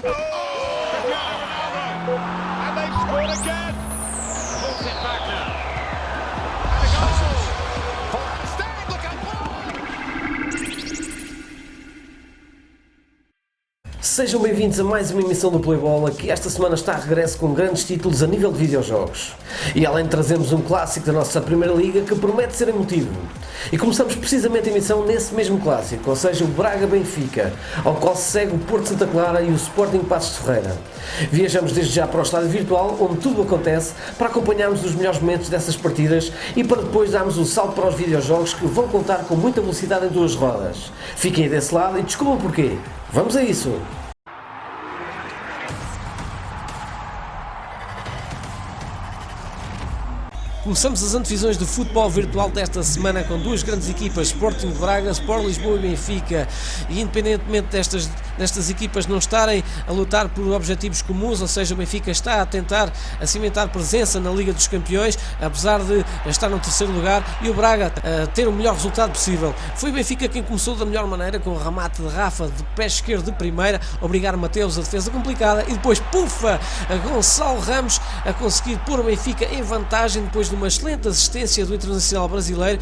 And they've scored again. Pulls it back now. And a goal. Stand, look out. Sejam bem-vindos a mais uma emissão do Playbola, que esta semana está a regresso com grandes títulos a nível de videojogos. E além de trazermos um clássico da nossa Primeira Liga que promete ser emotivo. E começamos precisamente a emissão nesse mesmo clássico, ou seja, o Braga-Benfica, ao qual se segue o Porto Santa Clara e o Sporting Paços de Ferreira. Viajamos desde já para o estádio virtual, onde tudo acontece, para acompanharmos os melhores momentos dessas partidas e para depois darmos o salto para os videojogos que vão contar com muita velocidade em duas rodas. Fiquem aí desse lado e descubram porquê. Vamos a isso! Começamos as antevisões do futebol virtual desta semana com duas grandes equipas, Sporting de Braga, Sport Lisboa e Benfica. E independentemente destas equipas não estarem a lutar por objetivos comuns, ou seja, o Benfica está a tentar cimentar presença na Liga dos Campeões, apesar de estar no terceiro lugar, e o Braga ter o melhor resultado possível. Foi o Benfica quem começou da melhor maneira, com o remate de Rafa de pé esquerdo de primeira, obrigar Mateus a defesa complicada, e depois pufa a Gonçalo Ramos a conseguir pôr o Benfica em vantagem depois de uma excelente assistência do internacional brasileiro,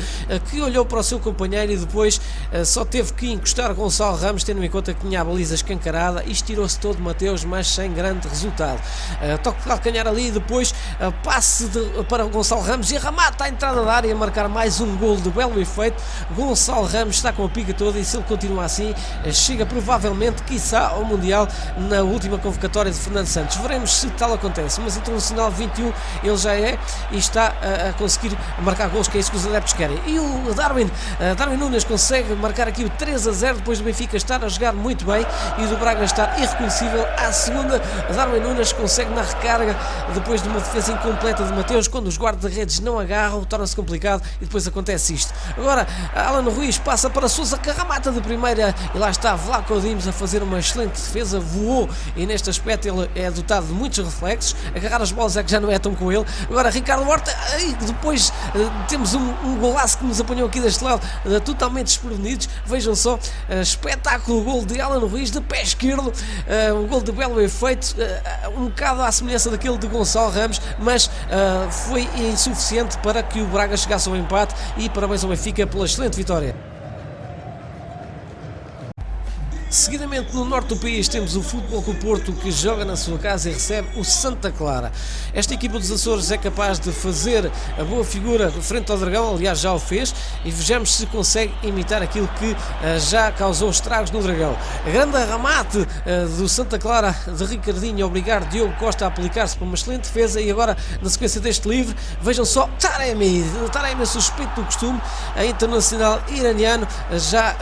que olhou para o seu companheiro e depois só teve que encostar Gonçalo Ramos, tendo em conta que tinha a baliza escancarada, e estirou-se todo Mateus, mas sem grande resultado. Toque de calcanhar ali e depois passe para o Gonçalo Ramos e remata à entrada da área a marcar mais um gol de belo efeito. Gonçalo Ramos está com a pica toda e se ele continua assim, chega provavelmente, quiçá, ao Mundial na última convocatória de Fernando Santos. Veremos se tal acontece, mas internacional 21 ele já é e está a conseguir marcar gols, que é isso que os adeptos querem. E o Darwin Núñez consegue marcar aqui o 3-0 depois do Benfica estar a jogar muito bem e do Braga estar irreconhecível à segunda. Darwin Núñez consegue na recarga depois de uma defesa incompleta de Mateus, quando os guarda-redes não agarram, torna-se complicado e depois acontece isto. Agora Alan Ruiz passa para Sousa, que remata de primeira e lá está Vlaco Dimos a fazer uma excelente defesa, voou e neste aspecto ele é dotado de muitos reflexos, agarrar as bolas é que já não é tão com ele. Agora Ricardo Horta, e depois temos um golaço que nos apanhou aqui deste lado, totalmente desprevenidos. Vejam só, espetáculo, gol de Alan Ruiz de pé esquerdo, um gol de belo efeito, um bocado à semelhança daquele de Gonçalo Ramos, mas foi insuficiente para que o Braga chegasse ao empate, e parabéns ao Benfica pela excelente vitória. Seguidamente, no norte do país, temos o Futebol Clube Porto, que joga na sua casa e recebe o Santa Clara. Esta equipa dos Açores é capaz de fazer a boa figura frente ao Dragão, aliás já o fez, e vejamos se consegue imitar aquilo que já causou estragos no Dragão. A grande remate do Santa Clara de Ricardinho a obrigar Diogo Costa a aplicar-se para uma excelente defesa, e agora na sequência deste livre, vejam só Taremi suspeito do costume, a internacional iraniano já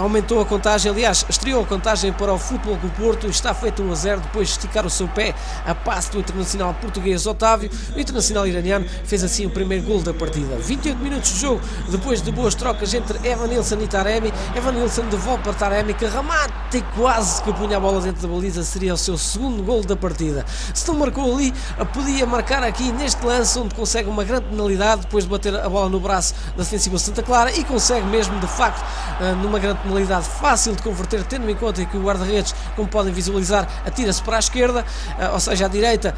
aumentou a contagem, aliás estreou a contagem para o Futebol Clube Porto, está feito 1-0 depois de esticar o seu pé a passe do internacional português Otávio. O internacional iraniano fez assim o primeiro gol da partida. 28 minutos de jogo, depois de boas trocas entre Evanilson e Taremi. Evanilson devolve para Taremi, que remata e quase que punha a bola dentro da baliza, seria o seu segundo gol da partida. Se não marcou ali, podia marcar aqui neste lance, onde consegue uma grande penalidade depois de bater a bola no braço da defensiva Santa Clara, e consegue mesmo de facto numa grande penalidade fácil de converter, tendo em conta que o guarda-redes, como podem visualizar, atira-se para a esquerda, ou seja, à direita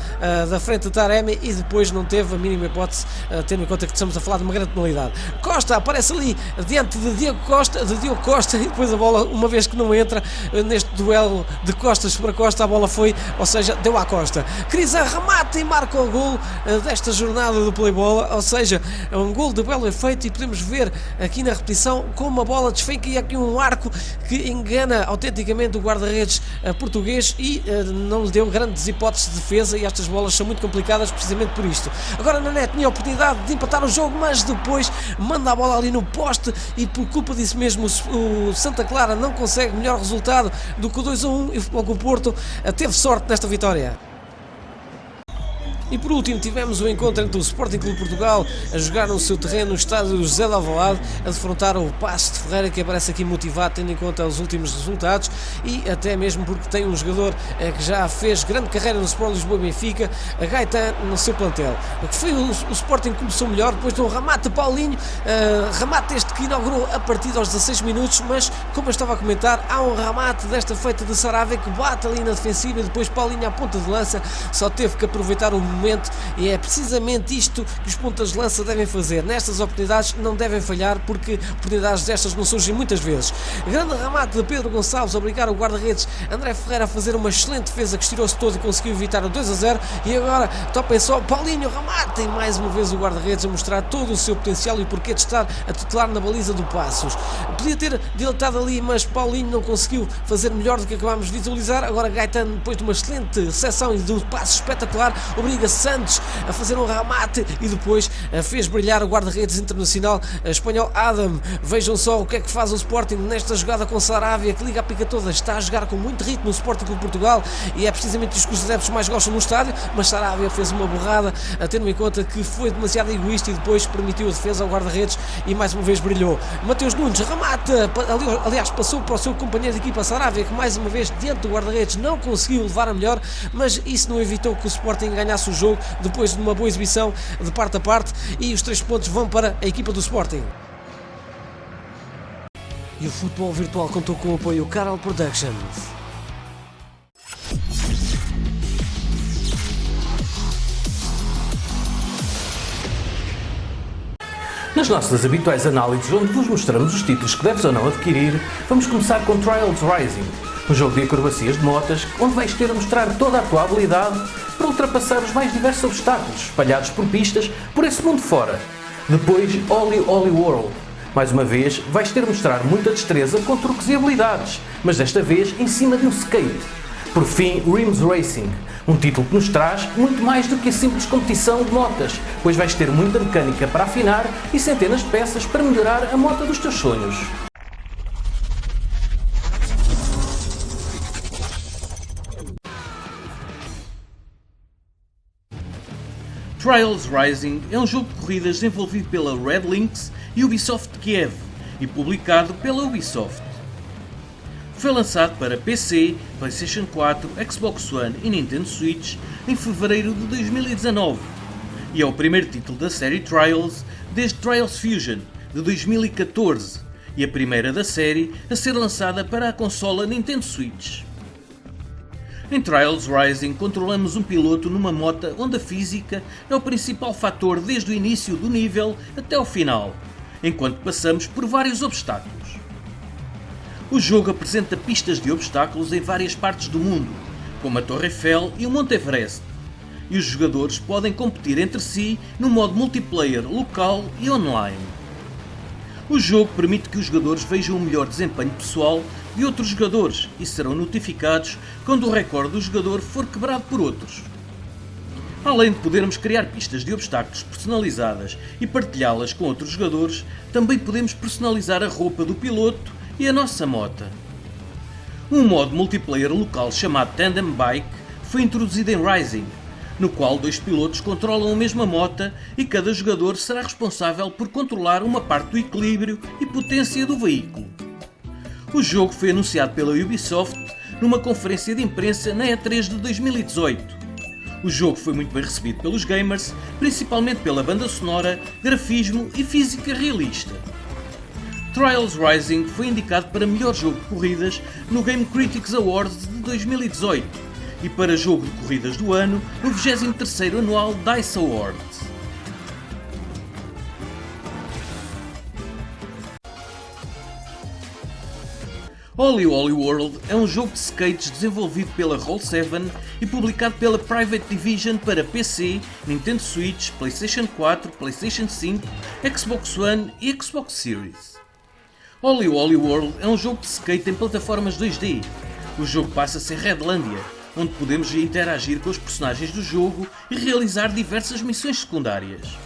da frente de Taremi, e depois não teve a mínima hipótese, tendo em conta que estamos a falar de uma grande penalidade. Costa aparece ali diante de Diogo Costa, e depois a bola, uma vez que não entra neste duelo de costas para Costa, a bola foi, ou seja, deu à Costa. Cris remata e marca o gol desta jornada do Playbola, ou seja, é um gol de belo efeito, e podemos ver aqui na repetição como a bola desfenca, e aqui um arco que engana autenticamente o guarda-redes português e não lhe deu grandes hipóteses de defesa, e estas bolas são muito complicadas precisamente por isto. Agora Nanete tinha a oportunidade de empatar o jogo, mas depois manda a bola ali no poste, e por culpa disso mesmo o Santa Clara não consegue melhor resultado do que o 2-1, e o Futebol Clube Porto teve sorte nesta vitória. E por último tivemos o encontro entre o Sporting Clube Portugal a jogar no seu terreno no estádio José de Alvalade, a defrontar o Paços de Ferreira, que aparece aqui motivado tendo em conta os últimos resultados e até mesmo porque tem um jogador que já fez grande carreira no Sport Lisboa e Benfica, a Gaetan, no seu plantel. Que foi o Sporting que começou melhor depois de um remate de Paulinho, remate este que inaugurou a partida aos 16 minutos, mas como eu estava a comentar, há um remate desta feita de Sarabia que bate ali na defensiva e depois Paulinho à ponta de lança só teve que aproveitar o momento, e é precisamente isto que os pontas de lança devem fazer. Nestas oportunidades não devem falhar, porque oportunidades destas não surgem muitas vezes. Grande remate de Pedro Gonçalves a obrigar o guarda-redes André Ferreira a fazer uma excelente defesa que estirou-se todo e conseguiu evitar o 2-0, e agora topem só Paulinho, remate e mais uma vez o guarda-redes a mostrar todo o seu potencial e o porquê de estar a tutelar na baliza do Paços. Podia ter dilatado ali, mas Paulinho não conseguiu fazer melhor do que acabámos de visualizar. Agora Gaetan, depois de uma excelente recepção e de um passo espetacular, obriga Santos a fazer um remate e depois fez brilhar o guarda-redes internacional espanhol Adam. Vejam só o que é que faz o Sporting nesta jogada com Sarabia, que liga a pica toda, está a jogar com muito ritmo o Sporting Clube Portugal, e é precisamente isso que os adeptos mais gostam no estádio, mas Sarabia fez uma borrada, tendo em conta que foi demasiado egoísta e depois permitiu a defesa ao guarda-redes e mais uma vez brilhou. Mateus Nunes remata, aliás passou para o seu companheiro de equipa Sarabia, que mais uma vez diante do guarda-redes não conseguiu levar a melhor, mas isso não evitou que o Sporting ganhasse o jogo depois de uma boa exibição de parte a parte, e os 3 pontos vão para a equipa do Sporting. E o futebol virtual contou com o apoio Carol Productions. Nas nossas habituais análises, onde vos mostramos os títulos que deves ou não adquirir, vamos começar com Trials Rising, um jogo de acrobacias de motas, onde vais ter a mostrar toda a tua habilidade para ultrapassar os mais diversos obstáculos espalhados por pistas por esse mundo fora. Depois, Oli World. Mais uma vez, vais ter a mostrar muita destreza com truques e habilidades, mas desta vez em cima de um skate. Por fim, Rims Racing, um título que nos traz muito mais do que a simples competição de motas, pois vais ter muita mecânica para afinar e centenas de peças para melhorar a moto dos teus sonhos. Trials Rising é um jogo de corridas desenvolvido pela Red Lynx e Ubisoft Kiev e publicado pela Ubisoft. Foi lançado para PC, PlayStation 4, Xbox One e Nintendo Switch em fevereiro de 2019 e é o primeiro título da série Trials desde Trials Fusion de 2014 e a primeira da série a ser lançada para a consola Nintendo Switch. Em Trials Rising controlamos um piloto numa moto onde a física é o principal fator desde o início do nível até o final, enquanto passamos por vários obstáculos. O jogo apresenta pistas de obstáculos em várias partes do mundo, como a Torre Eiffel e o Monte Everest, e os jogadores podem competir entre si no modo multiplayer local e online. O jogo permite que os jogadores vejam o melhor desempenho pessoal de outros jogadores e serão notificados quando o recorde do jogador for quebrado por outros. Além de podermos criar pistas de obstáculos personalizadas e partilhá-las com outros jogadores, também podemos personalizar a roupa do piloto e a nossa moto. Um modo multiplayer local chamado Tandem Bike foi introduzido em Rising, no qual 2 pilotos controlam a mesma moto e cada jogador será responsável por controlar uma parte do equilíbrio e potência do veículo. O jogo foi anunciado pela Ubisoft numa conferência de imprensa na E3 de 2018. O jogo foi muito bem recebido pelos gamers, principalmente pela banda sonora, grafismo e física realista. Trials Rising foi indicado para melhor jogo de corridas no Game Critics Awards de 2018 e para jogo de corridas do ano no 23º anual DICE Awards. Oli World é um jogo de skates desenvolvido pela Roll7 e publicado pela Private Division para PC, Nintendo Switch, PlayStation 4, PlayStation 5, Xbox One e Xbox Series. Oli World é um jogo de skate em plataformas 2D. O jogo passa-se em Redlandia, onde podemos interagir com os personagens do jogo e realizar diversas missões secundárias.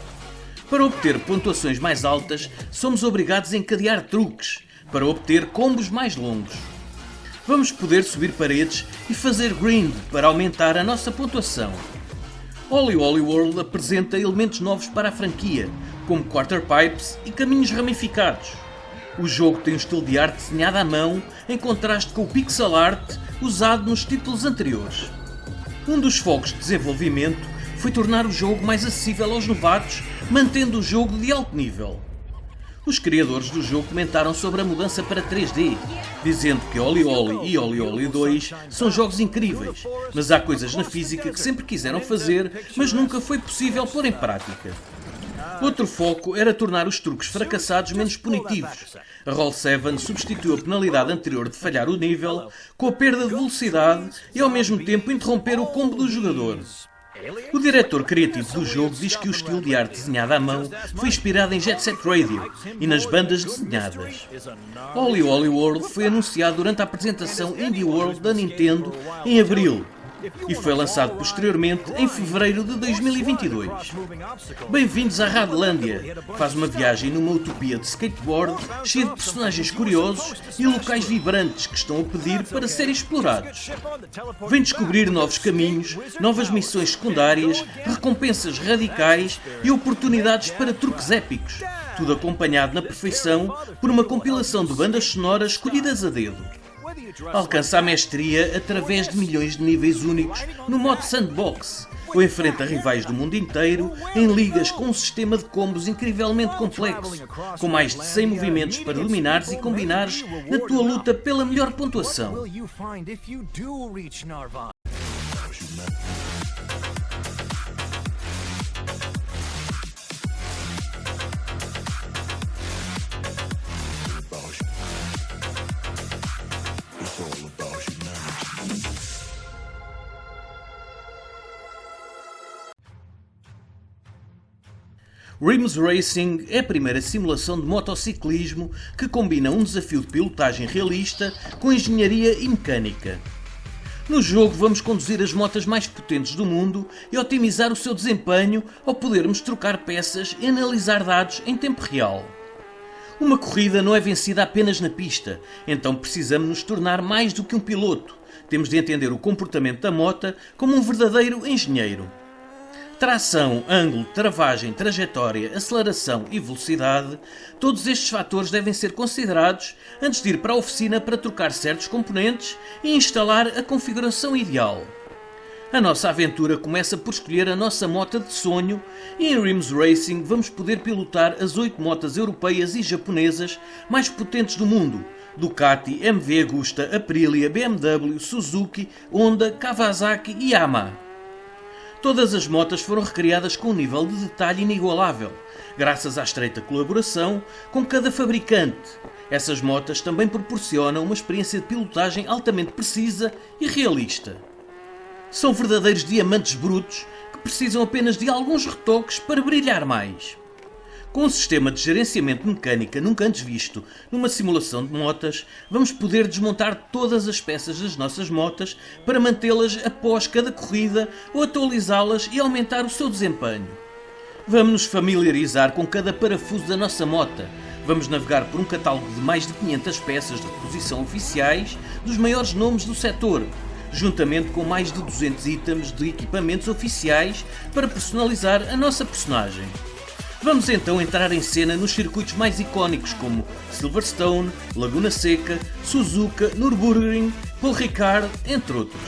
Para obter pontuações mais altas, somos obrigados a encadear truques para obter combos mais longos. Vamos poder subir paredes e fazer grind para aumentar a nossa pontuação. Oli Oli World apresenta elementos novos para a franquia, como quarter pipes e caminhos ramificados. O jogo tem um estilo de arte desenhado à mão, em contraste com o pixel art usado nos títulos anteriores. Um dos focos de desenvolvimento foi tornar o jogo mais acessível aos novatos, mantendo o jogo de alto nível. Os criadores do jogo comentaram sobre a mudança para 3D, dizendo que Oli Oli e Oli Oli 2 são jogos incríveis, mas há coisas na física que sempre quiseram fazer, mas nunca foi possível pôr em prática. Outro foco era tornar os truques fracassados menos punitivos. A Roll7 substituiu a penalidade anterior de falhar o nível com a perda de velocidade e ao mesmo tempo interromper o combo do jogador. O diretor criativo do jogo diz que o estilo de arte desenhado à mão foi inspirado em Jet Set Radio e nas bandas desenhadas. Oli Oli World foi anunciado durante a apresentação Indie World da Nintendo em abril e foi lançado posteriormente em fevereiro de 2022. Bem-vindos à Radlândia! Faz uma viagem numa utopia de skateboard cheia de personagens curiosos e locais vibrantes que estão a pedir para serem explorados. Vem descobrir novos caminhos, novas missões secundárias, recompensas radicais e oportunidades para truques épicos, tudo acompanhado na perfeição por uma compilação de bandas sonoras escolhidas a dedo. Alcança a mestria através de milhões de níveis únicos no modo sandbox, ou enfrenta rivais do mundo inteiro em ligas com um sistema de combos incrivelmente complexo, com mais de 100 movimentos para dominares e combinares na tua luta pela melhor pontuação. Rims Racing é a primeira simulação de motociclismo que combina um desafio de pilotagem realista com engenharia e mecânica. No jogo vamos conduzir as motas mais potentes do mundo e otimizar o seu desempenho ao podermos trocar peças e analisar dados em tempo real. Uma corrida não é vencida apenas na pista, então precisamos nos tornar mais do que um piloto. Temos de entender o comportamento da moto como um verdadeiro engenheiro. Tração, ângulo, travagem, trajetória, aceleração e velocidade, todos estes fatores devem ser considerados antes de ir para a oficina para trocar certos componentes e instalar a configuração ideal. A nossa aventura começa por escolher a nossa moto de sonho e em Rims Racing vamos poder pilotar as 8 motas europeias e japonesas mais potentes do mundo: Ducati, MV Agusta, Aprilia, BMW, Suzuki, Honda, Kawasaki e Yamaha. Todas as motas foram recriadas com um nível de detalhe inigualável, graças à estreita colaboração com cada fabricante. Essas motas também proporcionam uma experiência de pilotagem altamente precisa e realista. São verdadeiros diamantes brutos que precisam apenas de alguns retoques para brilhar mais. Com um sistema de gerenciamento mecânica nunca antes visto numa simulação de motas, vamos poder desmontar todas as peças das nossas motas para mantê-las após cada corrida ou atualizá-las e aumentar o seu desempenho. Vamos nos familiarizar com cada parafuso da nossa moto. Vamos navegar por um catálogo de mais de 500 peças de reposição oficiais dos maiores nomes do setor, juntamente com mais de 200 itens de equipamentos oficiais para personalizar a nossa personagem. Vamos então entrar em cena nos circuitos mais icónicos como Silverstone, Laguna Seca, Suzuka, Nürburgring, Paul Ricard, entre outros.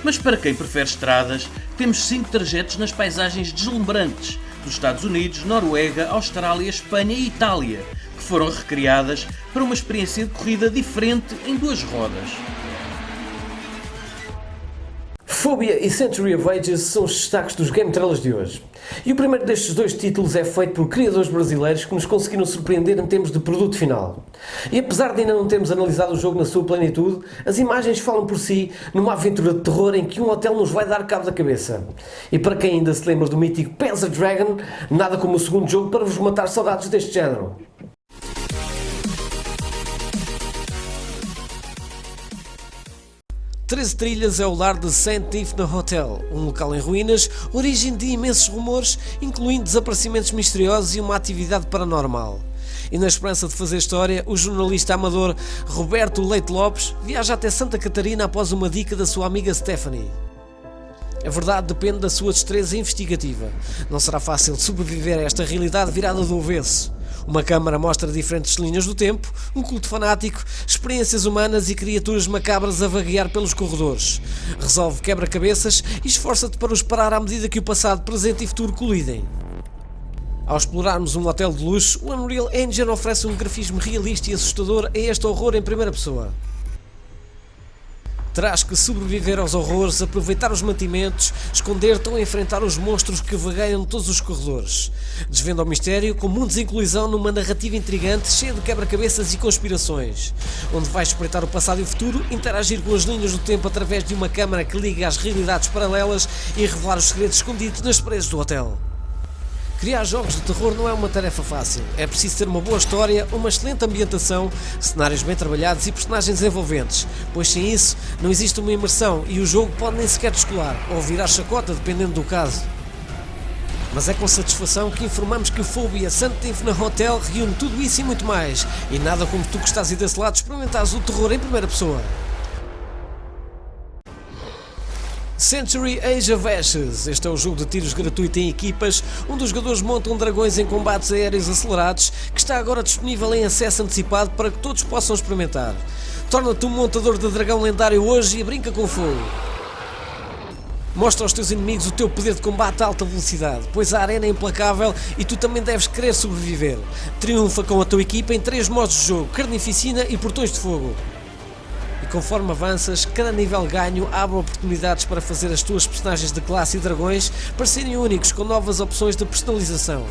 Mas para quem prefere estradas, temos 5 trajetos nas paisagens deslumbrantes dos Estados Unidos, Noruega, Austrália, Espanha e Itália, que foram recriadas para uma experiência de corrida diferente em 2 rodas. Phobia e Century of Ages são os destaques dos Game Trailers de hoje. E o primeiro destes 2 títulos é feito por criadores brasileiros que nos conseguiram surpreender em termos de produto final. E apesar de ainda não termos analisado o jogo na sua plenitude, as imagens falam por si numa aventura de terror em que um hotel nos vai dar cabo da cabeça. E para quem ainda se lembra do mítico Panzer Dragon, nada como o segundo jogo para vos matar saudades deste género. 13 Trilhas é o lar de St. Ifna Hotel, um local em ruínas, origem de imensos rumores, incluindo desaparecimentos misteriosos e uma atividade paranormal. E na esperança de fazer história, o jornalista amador Roberto Leite Lopes viaja até Santa Catarina após uma dica da sua amiga Stephanie. A verdade depende da sua destreza investigativa. Não será fácil sobreviver a esta realidade virada do avesso. Uma câmara mostra diferentes linhas do tempo, um culto fanático, experiências humanas e criaturas macabras a vaguear pelos corredores. Resolve quebra-cabeças e esforça-te para os parar à medida que o passado, presente e futuro colidem. Ao explorarmos um hotel de luxo, o Unreal Engine oferece um grafismo realista e assustador a este horror em primeira pessoa. Terás que sobreviver aos horrores, aproveitar os mantimentos, esconder-te ou enfrentar os monstros que vagueiam todos os corredores. Desvenda o mistério com mundos em colisão numa narrativa intrigante, cheia de quebra-cabeças e conspirações, onde vais espreitar o passado e o futuro, interagir com as linhas do tempo através de uma câmara que liga às realidades paralelas e revelar os segredos escondidos nas paredes do hotel. Criar jogos de terror não é uma tarefa fácil. É preciso ter uma boa história, uma excelente ambientação, cenários bem trabalhados e personagens envolventes, pois sem isso não existe uma imersão e o jogo pode nem sequer descolar, ou virar chacota dependendo do caso. Mas é com satisfação que informamos que o Phobia St. Infinite Hotel reúne tudo isso e muito mais, e nada como tu que estás aí desse lado experimentares o terror em primeira pessoa. Century Age of Ashes. Este é o jogo de tiros gratuito em equipas, onde os jogadores montam dragões em combates aéreos acelerados, que está agora disponível em acesso antecipado para que todos possam experimentar. Torna-te um montador de dragão lendário hoje e brinca com fogo. Mostra aos teus inimigos o teu poder de combate a alta velocidade, pois a arena é implacável e tu também deves querer sobreviver. Triunfa com a tua equipa em 3 modos de jogo: carnificina e portões de fogo. E conforme avanças, cada nível ganho abre oportunidades para fazer as tuas personagens de classe e dragões parecerem únicos, com novas opções de personalização.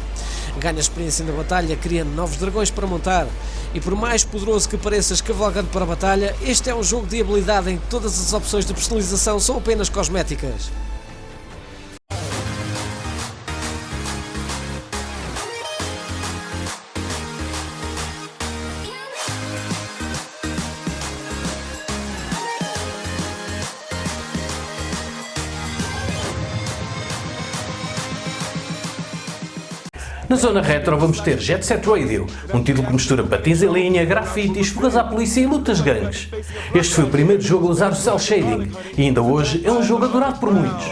Ganha experiência na batalha, criando novos dragões para montar. E por mais poderoso que pareças cavalgando para a batalha, este é um jogo de habilidade em que todas as opções de personalização são apenas cosméticas. Na zona retro vamos ter Jet Set Radio, um título que mistura patins em linha, grafites, fugas à polícia e lutas de gangues. Este foi o primeiro jogo a usar o cel shading e ainda hoje é um jogo adorado por muitos.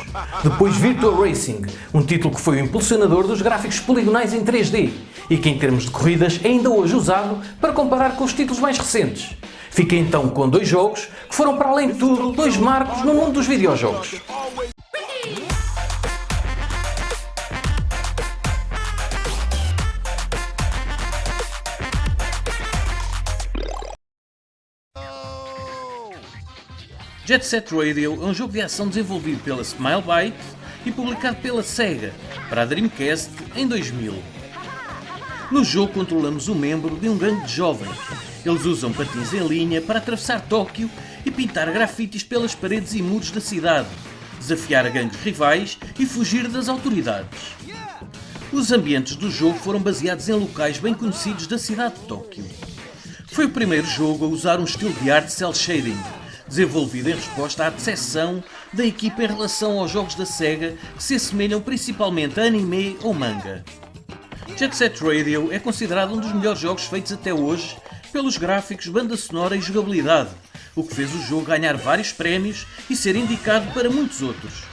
Depois Virtua Racing, um título que foi o impulsionador dos gráficos poligonais em 3D e que em termos de corridas é ainda hoje usado para comparar com os títulos mais recentes. Fica então com 2 jogos que foram para além de tudo 2 marcos no mundo dos videojogos. Jet Set Radio é um jogo de ação desenvolvido pela Smilebyte e publicado pela Sega para a Dreamcast em 2000. No jogo controlamos um membro de um gangue de jovens. Eles usam patins em linha para atravessar Tóquio e pintar grafites pelas paredes e muros da cidade, desafiar gangues rivais e fugir das autoridades. Os ambientes do jogo foram baseados em locais bem conhecidos da cidade de Tóquio. Foi o primeiro jogo a usar um estilo de arte cel shading, desenvolvido em resposta à decepção da equipa em relação aos jogos da Sega que se assemelham principalmente a anime ou manga. Jet Set Radio é considerado um dos melhores jogos feitos até hoje pelos gráficos, banda sonora e jogabilidade, o que fez o jogo ganhar vários prémios e ser indicado para muitos outros.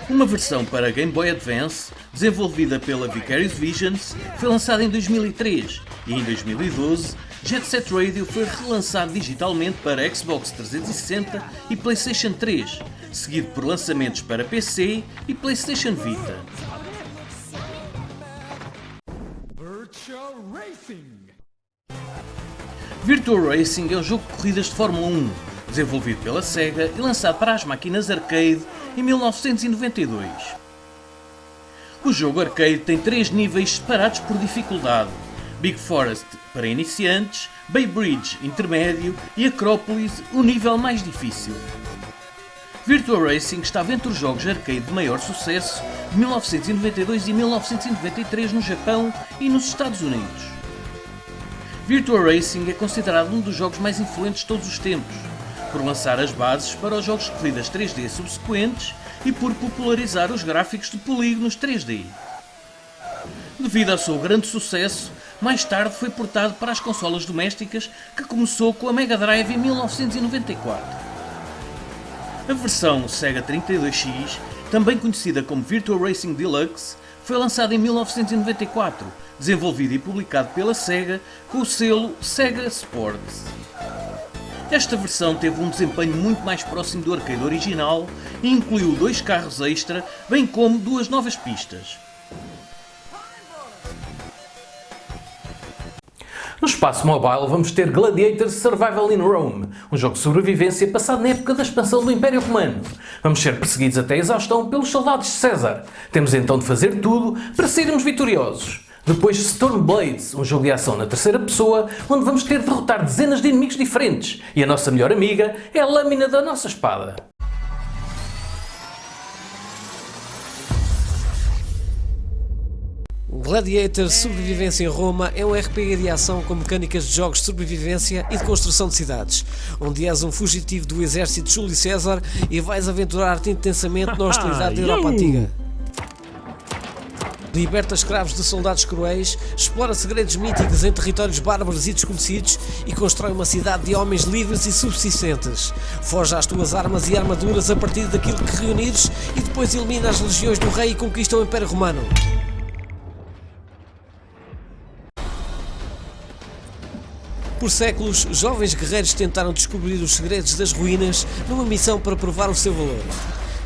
Uma versão para Game Boy Advance, desenvolvida pela Vicarious Visions, foi lançada em 2003 e em 2012 Jet Set Radio foi relançado digitalmente para Xbox 360 e PlayStation 3, seguido por lançamentos para PC e PlayStation Vita. Virtua Racing é um jogo de corridas de Fórmula 1, desenvolvido pela Sega e lançado para as máquinas arcade em 1992. O jogo arcade tem 3 níveis separados por dificuldade: Big Forest para iniciantes, Bay Bridge intermédio e Acrópolis, o nível mais difícil. Virtua Racing estava entre os jogos arcade de maior sucesso de 1992 e 1993 no Japão e nos Estados Unidos. Virtua Racing é considerado um dos jogos mais influentes de todos os tempos, por lançar as bases para os jogos de corridas 3D subsequentes e por popularizar os gráficos de polígonos 3D. Devido ao seu grande sucesso, mais tarde foi portado para as consolas domésticas, que começou com a Mega Drive em 1994. A versão Sega 32X, também conhecida como Virtua Racing Deluxe, foi lançada em 1994, desenvolvido e publicado pela Sega com o selo Sega Sports. Esta versão teve um desempenho muito mais próximo do arcade original e incluiu 2 carros extra, bem como 2 novas pistas. No espaço mobile vamos ter Gladiator Survival in Rome, um jogo de sobrevivência passado na época da expansão do Império Romano. Vamos ser perseguidos até a exaustão pelos soldados de César. Temos então de fazer tudo para sairmos vitoriosos. Depois Stormblades, um jogo de ação na terceira pessoa, onde vamos ter de derrotar dezenas de inimigos diferentes. E a nossa melhor amiga é a lâmina da nossa espada. Gladiator Sobrevivência em Roma é um RPG de ação com mecânicas de jogos de sobrevivência e de construção de cidades, onde és um fugitivo do exército de Júlio César e vais aventurar-te intensamente na hostilidade da Europa Antiga. Liberta escravos de soldados cruéis, explora segredos míticos em territórios bárbaros e desconhecidos e constrói uma cidade de homens livres e subsistentes. Forja as tuas armas e armaduras a partir daquilo que reunires e depois elimina as legiões do rei e conquista o Império Romano. Por séculos, jovens guerreiros tentaram descobrir os segredos das ruínas numa missão para provar o seu valor.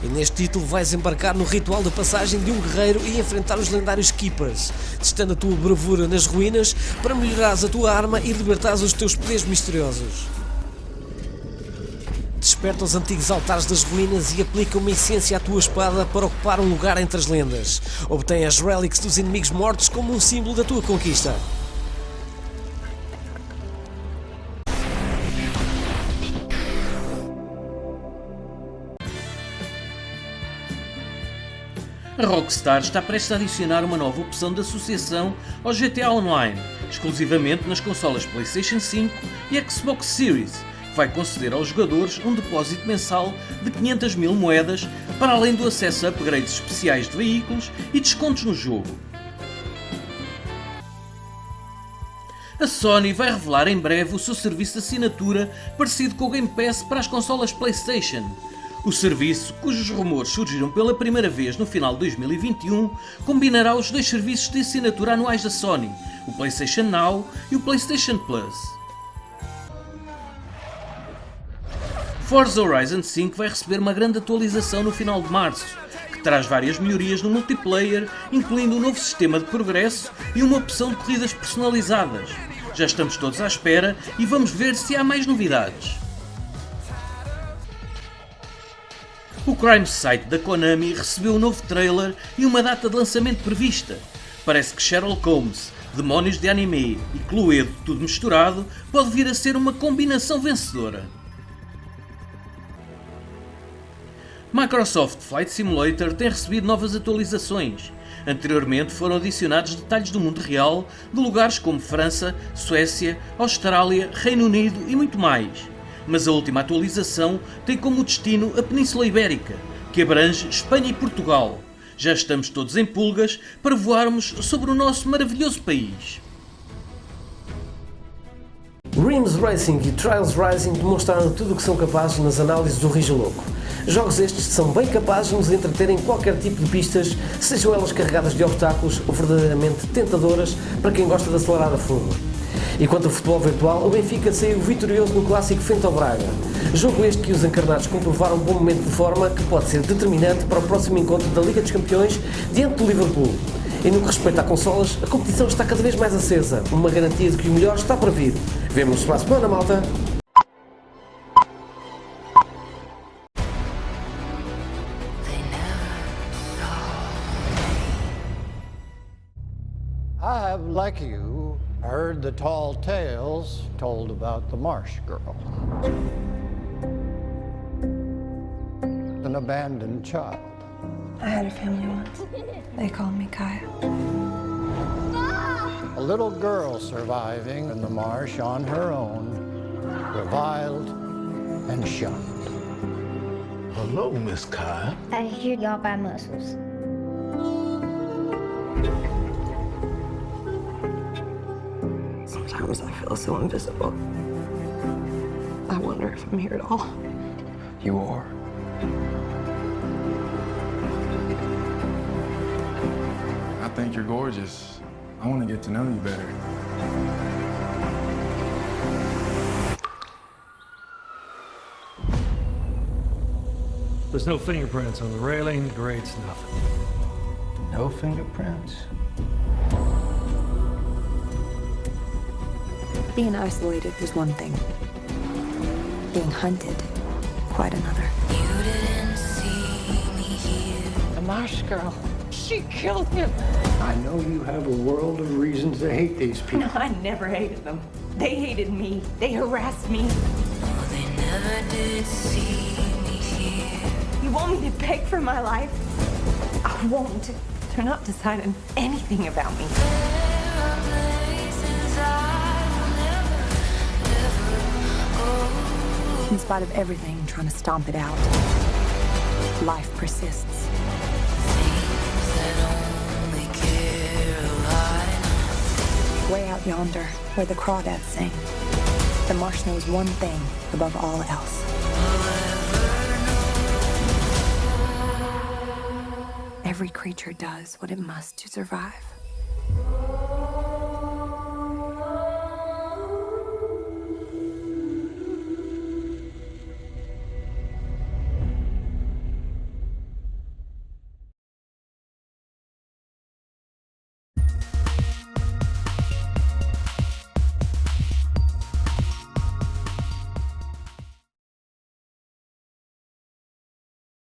E neste título vais embarcar no ritual de passagem de um guerreiro e enfrentar os lendários Keepers, testando a tua bravura nas ruínas para melhorares a tua arma e libertares os teus poderes misteriosos. Desperta os antigos altares das ruínas e aplica uma essência à tua espada para ocupar um lugar entre as lendas. Obtém as relics dos inimigos mortos como um símbolo da tua conquista. A Rockstar está prestes a adicionar uma nova opção de associação ao GTA Online, exclusivamente nas consolas PlayStation 5 e Xbox Series, que vai conceder aos jogadores um depósito mensal de 500.000 moedas, para além do acesso a upgrades especiais de veículos e descontos no jogo. A Sony vai revelar em breve o seu serviço de assinatura parecido com o Game Pass para as consolas PlayStation. O serviço, cujos rumores surgiram pela primeira vez no final de 2021, combinará os 2 serviços de assinatura anuais da Sony, o PlayStation Now e o PlayStation Plus. Forza Horizon 5 vai receber uma grande atualização no final de março, que traz várias melhorias no multiplayer, incluindo um novo sistema de progresso e uma opção de corridas personalizadas. Já estamos todos à espera e vamos ver se há mais novidades. O Crime Site da Konami recebeu um novo trailer e uma data de lançamento prevista. Parece que Sherlock Holmes, demónios de anime e Cluedo tudo misturado pode vir a ser uma combinação vencedora. Microsoft Flight Simulator tem recebido novas atualizações. Anteriormente foram adicionados detalhes do mundo real de lugares como França, Suécia, Austrália, Reino Unido e muito mais. Mas a última atualização tem como destino a Península Ibérica, que abrange Espanha e Portugal. Já estamos todos em pulgas para voarmos sobre o nosso maravilhoso país. Rims Racing e Trials Rising demonstraram tudo o que são capazes nas análises do Rijo Louco. Jogos estes são bem capazes de nos entreter em qualquer tipo de pistas, sejam elas carregadas de obstáculos ou verdadeiramente tentadoras para quem gosta de acelerar a fundo. E quanto ao futebol virtual, o Benfica saiu vitorioso no clássico frente ao Braga. Jogo este que os encarnados comprovaram um bom momento de forma que pode ser determinante para o próximo encontro da Liga dos Campeões diante do Liverpool. E no que respeita a consolas, a competição está cada vez mais acesa, uma garantia de que o melhor está para vir. Vemo-nos para a semana, malta! I have, like you, heard the tall tales told about the Marsh Girl. An abandoned child. I had a family once. They called me Kaya. A little girl surviving in the marsh on her own, reviled and shunned. Hello, Miss Kaya. I hear y'all buy mussels. Sometimes I feel so invisible. I wonder if I'm here at all. You are. think you're gorgeous. I want to get to know you better. There's no fingerprints on the railing, the grates, nothing. No fingerprints. Being isolated was one thing. Being hunted, quite another. The Marsh girl. She killed him. I know you have a world of reasons to hate these people. No, I never hated them. They hated me. They harassed me. You want me to beg for my life? I won't. They're not deciding anything about me. In spite of everything trying to stomp it out, life persists. Way out yonder, where the crawdads sing, the marsh knows one thing above all else. Every creature does what it must to survive.